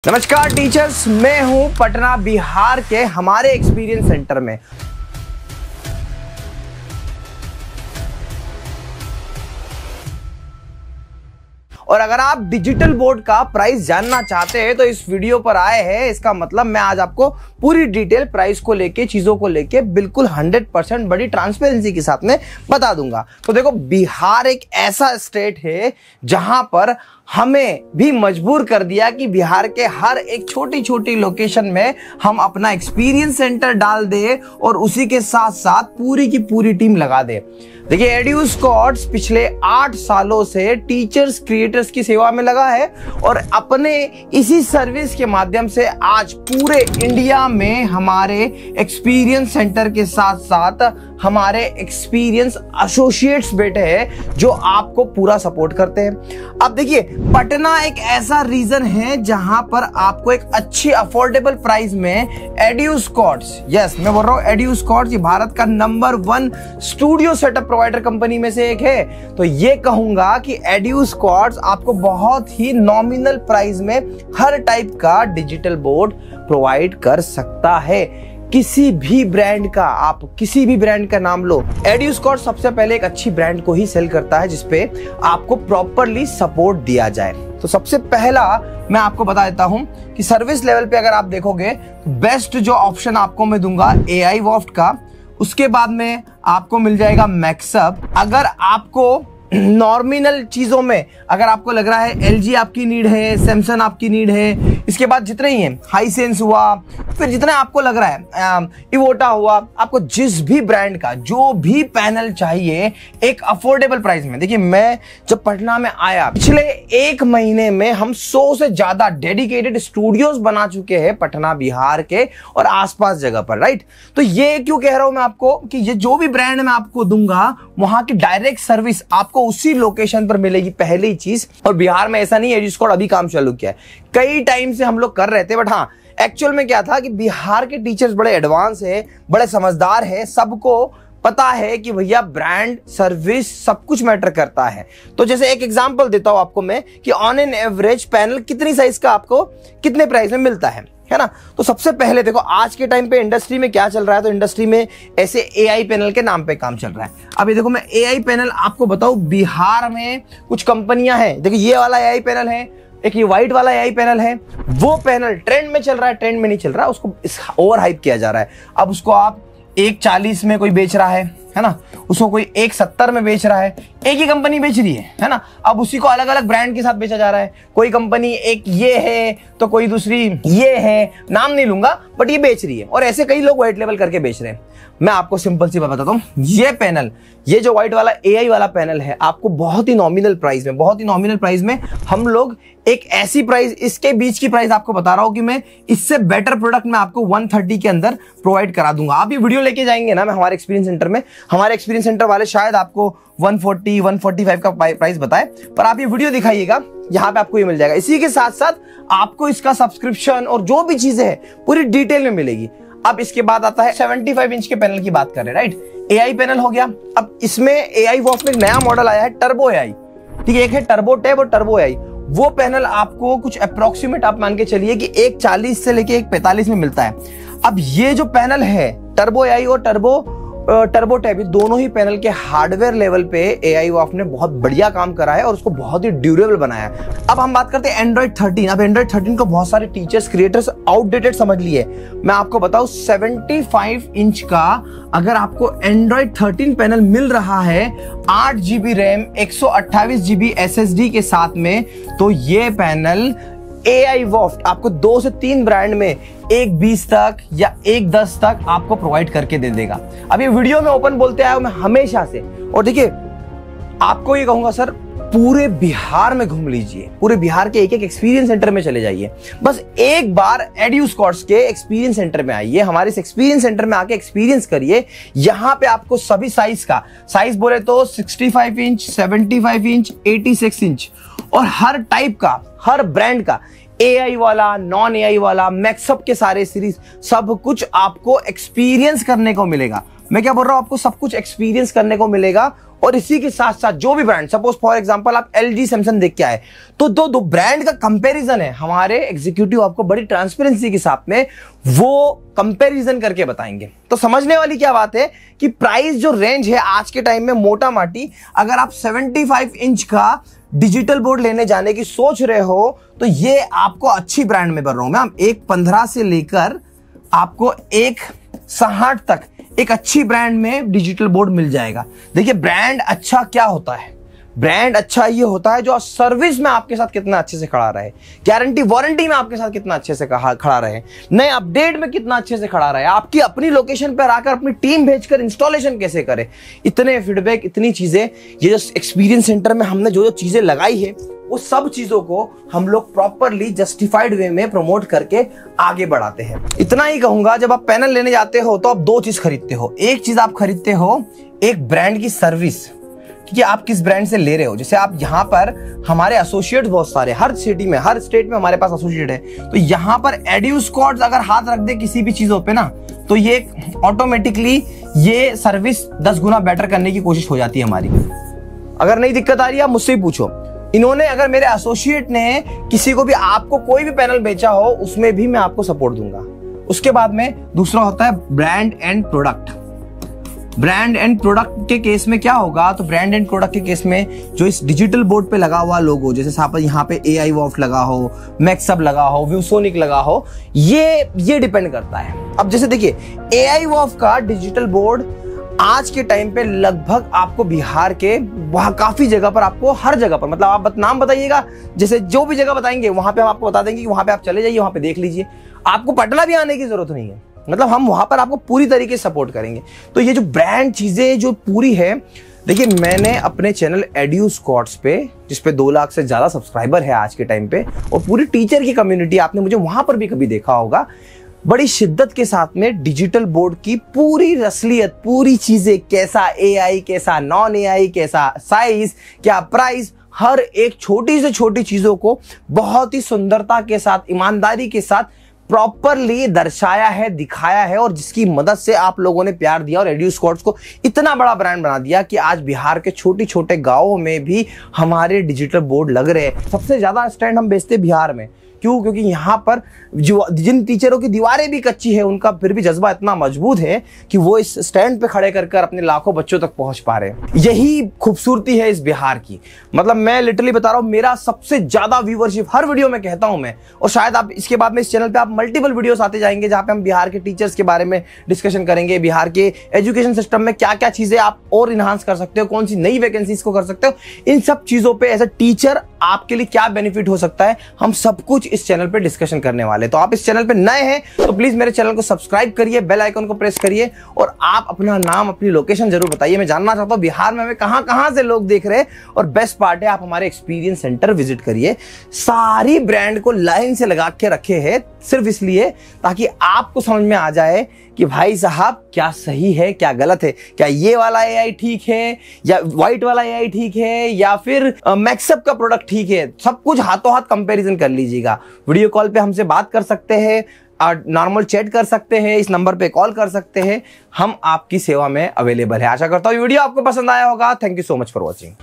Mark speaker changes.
Speaker 1: नमस्कार टीचर्स, मैं हूं पटना बिहार के हमारे एक्सपीरियंस सेंटर में। और अगर आप डिजिटल बोर्ड का प्राइस जानना चाहते हैं तो इस वीडियो पर आए हैं। इसका मतलब मैं आज आपको पूरी डिटेल प्राइस को लेके, चीजों को लेके बिल्कुल 100% बड़ी ट्रांसपेरेंसी के साथ में बता दूंगा। तो देखो, बिहार एक ऐसा स्टेट है जहां पर हमें भी मजबूर कर दिया कि बिहार के हर एक छोटी छोटी लोकेशन में हम अपना एक्सपीरियंस सेंटर डाल दे और उसी के साथ साथ पूरी की पूरी टीम लगा दे। देखिए, एड्यूस्कॉर्ट्स पिछले 8 सालों से टीचर्स क्रिएटर्स की सेवा में लगा है और अपने इसी सर्विस के माध्यम से आज पूरे इंडिया में हमारे एक्सपीरियंस सेंटर के साथ साथ हमारे एक्सपीरियंस एसोसिएट्स बैठे हैं जो आपको पूरा सपोर्ट करते हैं। अब देखिए, पटना एक ऐसा रीजन है जहां पर आपको एक अच्छी अफोर्डेबल प्राइस में एड्यूस्कॉर्ट्स, यस मैं बोल रहा हूं एड्यूस्कॉर्ट्स, ये भारत का number 1 studio setup provider company में से एक है। तो ये कहूंगा कि एड्यूस्कॉर्ट्स आपको बहुत ही नॉमिनल प्राइस में हर टाइप का डिजिटल बोर्ड प्रोवाइड कर सकता है। किसी भी ब्रांड का, आप किसी भी ब्रांड का नाम लो, एड्यूस्कॉर्ट्स सबसे पहले एक अच्छी ब्रांड को ही सेल करता है जिसपे आपको प्रॉपरली सपोर्ट दिया जाए। तो सबसे पहला मैं आपको बता देता हूं कि सर्विस लेवल पे अगर आप देखोगे तो बेस्ट जो ऑप्शन आपको मैं दूंगा AI वॉफ्ट का, उसके बाद में आपको मिल जाएगा मैक्सअप। अगर आपको नॉर्मिनल चीजों में अगर आपको लग रहा है LG आपकी नीड है, सैमसंग आपकी नीड है, इसके बाद जितने ही हैं, हाईसेंस हुआ, फिर जितने आपको लग रहा है, इवोटा हुआ, आपको जिस भी ब्रांड का जो भी पैनल चाहिए एक अफोर्डेबल प्राइस में। देखिए, मैं जब पटना में आया, पिछले 1 महीने में हम 100 से ज्यादा डेडिकेटेड स्टूडियोज बना चुके हैं पटना बिहार के और आसपास जगह पर, राइट। तो ये क्यों कह रहा हूं मैं आपको कि ये जो भी ब्रांड मैं आपको दूंगा वहां की डायरेक्ट सर्विस आपको उसी लोकेशन पर मिलेगी, पहली चीज। और बिहार में ऐसा नहीं है, एड्यूस्कॉर्ट अभी काम चालू किया है, कई टाइम से हम लोग कर रहे थे, बट हाँ, एक्चुअल में क्या था कि बिहार के टीचर्स बड़े एडवांस है, बड़े समझदार है, सबको पता है कि भैया ब्रांड, सर्विस सब कुछ मैटर करता है। तो जैसे एक एग्जांपल देता हूं आपको मैं कि ऑन एन एवरेज पैनल कितनी साइज का आपको कितने प्राइस में मिलता है ना। तो सबसे पहले देखो, आज के टाइम पे इंडस्ट्री में क्या चल रहा है, तो इंडस्ट्री में ऐसे AI पैनल के नाम पे काम चल रहा है। अब ये देखो, मैं AI पैनल आपको बताऊं, बिहार में कुछ कंपनियां हैं। देखिए, ये वाला AI पैनल है, एक ये व्हाइट वाला AI पैनल है। वो पैनल ट्रेंड में चल रहा है, ट्रेंड में नहीं चल रहा, उसको ओवर हाइप किया जा रहा है। अब उसको आप 140 में कोई बेच रहा है ना, उसको कोई 170 में बेच रहा है, एक ही कंपनी बेच रही है ना। अब उसी को अलग अलग ब्रांड के साथ बेचा जा रहा है। कोई कंपनी एक ये है तो कोई दूसरी ये है, नाम नहीं लूंगा, बट ये बेच रही है और ऐसे कई लोग व्हाइट लेवल करके बेच रहे हैं। मैं आपको सिंपल सी बात बताता हूं, ये पैनल, ये जो व्हाइट वाला AI वाला पैनल है, आपको बहुत ही नॉमिनल प्राइस में हम लोग एक ऐसी प्राइस, इसके बीच की प्राइस आपको बता रहा हूं कि मैं इससे बेटर प्रोडक्ट मैं आपको 130 के अंदर प्रोवाइड करा दूंगा। आप ये वीडियो लेके जाएंगे ना, मैं हमारे एक्सपीरियंस सेंटर में, हमारे एक्सपीरियंस सेंटर वाले शायद आपको 140, 145 का प्राइस बताए, पर आप ये वीडियो दिखाइएगा, यहाँ पे आपको ये मिल जाएगा। इसी के साथ साथ आपको इसका सब्सक्रिप्शन और जो भी चीजें हैं पूरी डिटेल में मिलेगी। अब इसके बाद आता है 75 इंच के पैनल की बात कर रहे हैं, राइट। AI पैनल हो गया। अब इसमें AI वॉफ्ट में एक नया मॉडल आया है, टर्बो AI, ठीक है। एक है टर्बो टैब और टर्बो AI। वो पैनल आपको कुछ अप्रोक्सीमेट आप मान के चलिए कि 140 से लेके 145 में मिलता है। अब ये जो पैनल है, टर्बो AI और टर्बो टैब, दोनों ही पैनल के हार्डवेयर लेवल पे AI वॉफ्ट ने बहुत बढ़िया काम करा है और उसको बहुत ही ड्यूरेबल बनाया है। अब हम बात करते हैं एंड्रॉइड 13। अब एंड्रॉइड 13 को बहुत सारे टीचर्स, क्रिएटर्स आउटडेटेड समझ लिए। मैं आपको बताऊं, 75 इंच का अगर आपको एंड्रॉइड 13 पैनल मिल रहा है 8 GB रैम, 128 GB SSD के साथ में, तो ये पैनल AI वॉफ्ट आपको 2 से 3 ब्रांड में 120 तक या 110 तक आपको प्रोवाइड करके दे देगा। अब ये वीडियो में ओपन बोलते आया हूं मैं हमेशा से। और देखिए, आपको ये कहूंगा सर, पूरे बिहार में घूम लीजिए, पूरे बिहार के एक एक एक्सपीरियंस सेंटर में चले जाइए, बस एक बार एड्यूस्कॉर्ट्स के एक्सपीरियंस सेंटर में आइए, हमारे इस एक्सपीरियंस सेंटर में आके एक्सपीरियंस करिए। यहाँ पे आपको सभी साइज का, साइज बोले तो 65 इंच, 75 इंच, 86 इंच और हर टाइप का, हर ब्रांड का, AI वाला, नॉन AI वाला, मैक्सअप के सारे सीरीज, सब कुछ आपको एक्सपीरियंस करने को मिलेगा। मैं क्या बोल रहा हूं, आपको सब कुछ एक्सपीरियंस करने को मिलेगा। और इसी के साथ साथ जो भी ब्रांड, सपोज फॉर एग्जांपल आप LG सैमसंग देख के आए, तो दो ब्रांड का कंपैरिजन है, हमारे एग्जीक्यूटिव आपको बड़ी ट्रांसपेरेंसी के साथ में वो कंपैरिजन करके बताएंगे। तो समझने वाली क्या बात है कि प्राइस जो रेंज है आज के टाइम में मोटा माटी, अगर आप 75 इंच का डिजिटल बोर्ड लेने जाने की सोच रहे हो तो ये आपको अच्छी ब्रांड में बोल रहा हूं मैं, 1.15 से लेकर आपको 1.60 तक एक अच्छी ब्रांड में डिजिटल बोर्ड मिल जाएगा। देखिए ब्रांड अच्छा क्या होता है, ब्रांड अच्छा ये होता है जो सर्विस में आपके साथ कितना अच्छे से खड़ा रहे, गारंटी वारंटी में आपके साथ कितना अच्छे से खड़ा रहे, नए अपडेट में कितना अच्छे से खड़ा रहे, आपकी अपनी लोकेशन पर आकर अपनी टीम भेजकर इंस्टॉलेशन कैसे करे, इतने फीडबैक, इतनी चीजें, ये जो एक्सपीरियंस सेंटर में हमने जो चीजें लगाई है वो सब चीजों को हम लोग प्रॉपरली जस्टिफाइड वे में प्रमोट करके आगे बढ़ाते हैं। इतना ही कहूंगा, जब आप पैनल लेने जाते हो तो आप दो चीज खरीदते हो। एक चीज आप खरीदते हो एक ब्रांड की सर्विस, कि आप किस ब्रांड से ले रहे हो। जैसे आप यहाँ पर, हमारे एसोसिएट बहुत सारे, हर सिटी में, हर स्टेट में हमारे पास एसोसिएट है, तो यहाँ पर एड्यूस्कॉर्ड्स अगर हाथ रख दे किसी भी चीजों पे ना, तो ये ऑटोमेटिकली ये सर्विस 10 गुना बेटर करने की कोशिश हो जाती है हमारी। अगर नहीं दिक्कत आ रही है आप मुझसे ही पूछो। इन्होंने, अगर मेरे एसोसिएट ने किसी को भी, आपको कोई भी पैनल बेचा हो, उसमें भी मैं आपको सपोर्ट दूंगा। उसके बाद में दूसरा होता है brand and product. Brand and product के केस में क्या होगा, तो ब्रांड एंड प्रोडक्ट के केस में जो इस डिजिटल बोर्ड पे लगा हुआ लोगो, जैसे यहाँ पे AI वॉफ्ट लगा हो, मैक्सअप लगा हो, व्यूसोनिक लगा हो, ये डिपेंड करता है। अब जैसे देखिए AI वॉफ्ट का डिजिटल बोर्ड आज के टाइम पे लगभग आपको बिहार के वहां काफी जगह पर, आपको हर जगह पर, मतलब आप नाम बताइएगा, जैसे जो भी जगह बताएंगे वहां पे हम आपको बता देंगे कि वहां पे आप चले जाइए, वहां पे देख लीजिए, आपको पटना भी आने की जरूरत नहीं है, मतलब हम वहां पर आपको पूरी तरीके से सपोर्ट करेंगे। तो ये जो ब्रांड चीजें जो पूरी है, देखिए मैंने अपने चैनल एड्यूस्कॉर्ड्स पे, जिसपे 2 लाख से ज्यादा सब्सक्राइबर है आज के टाइम पे, और पूरी टीचर की कम्युनिटी, आपने मुझे वहां पर भी कभी देखा होगा, बड़ी शिद्दत के साथ में डिजिटल बोर्ड की पूरी असलियत, पूरी चीजें, कैसा AI, कैसा नॉन AI, कैसा साइज, क्या प्राइस, हर एक छोटी से छोटी चीजों को बहुत ही सुंदरता के साथ, ईमानदारी के साथ प्रॉपरली दर्शाया है, दिखाया है, और जिसकी मदद से आप लोगों ने प्यार दिया और एड्यूस्कॉर्ड्स को इतना बड़ा ब्रांड बना दिया कि आज बिहार के छोटे छोटे गांवों में भी हमारे डिजिटल बोर्ड लग रहे हैं। सबसे ज्यादा स्टैंड हम बेचते बिहार में, क्यों? क्योंकि यहाँ पर जो जिन टीचरों की दीवारें भी कच्ची है, उनका फिर भी जज्बा इतना मजबूत है कि वो इस स्टैंड पे खड़े कर अपने लाखों बच्चों तक पहुंच पा रहे हैं। यही खूबसूरती है इस बिहार की। मतलब मैं लिटरली बता रहा हूँ, मेरा सबसे ज्यादा व्यूवरशिप हर वीडियो में कहता हूं मैं, और शायद आप इसके बाद में इस चैनल पे आप मल्टीपल वीडियोस आते जाएंगे जहां पे हम बिहार के टीचर्स के बारे में डिस्कशन करेंगे, बिहार के एजुकेशन सिस्टम में क्या क्या चीजें आप और इनहांस कर सकते हो, कौन सी नई वैकेंसीज को कर सकते हो, इन सब चीजों पे एज अ टीचर आपके लिए क्या बेनिफिट हो सकता है, हम सब कुछ इस चैनल पे डिस्कशन करने वाले। तो आप इस चैनल पे नए हैं तो प्लीज मेरे चैनल को सब्सक्राइब करिए, बेल आइकन को प्रेस करिए, और आप अपना नाम, अपनी लोकेशन जरूर बताइए। मैं जानना चाहता हूं बिहार में हमें कहां कहां से लोग देख रहे हैं, और बेस्ट पार्ट है आप हमारे एक्सपीरियंस सेंटर विजिट करिए। सारी ब्रांड को लाइन से लगा के रखे हैं सिर्फ इसलिए ताकि आपको समझ में आ जाए कि भाई साहब क्या सही है, क्या गलत है, क्या ये वाला AI ठीक है, या व्हाइट वाला AI ठीक है, या फिर मैक्सअप का प्रोडक्ट ठीक है। सब कुछ हाथों हाथ कंपैरिजन कर लीजिएगा। वीडियो कॉल पे हमसे बात कर सकते हैं, नॉर्मल चैट कर सकते हैं, इस नंबर पे कॉल कर सकते हैं, हम आपकी सेवा में अवेलेबल है। आशा करता हूँ वीडियो आपको पसंद आया होगा। Thank you so much for watching.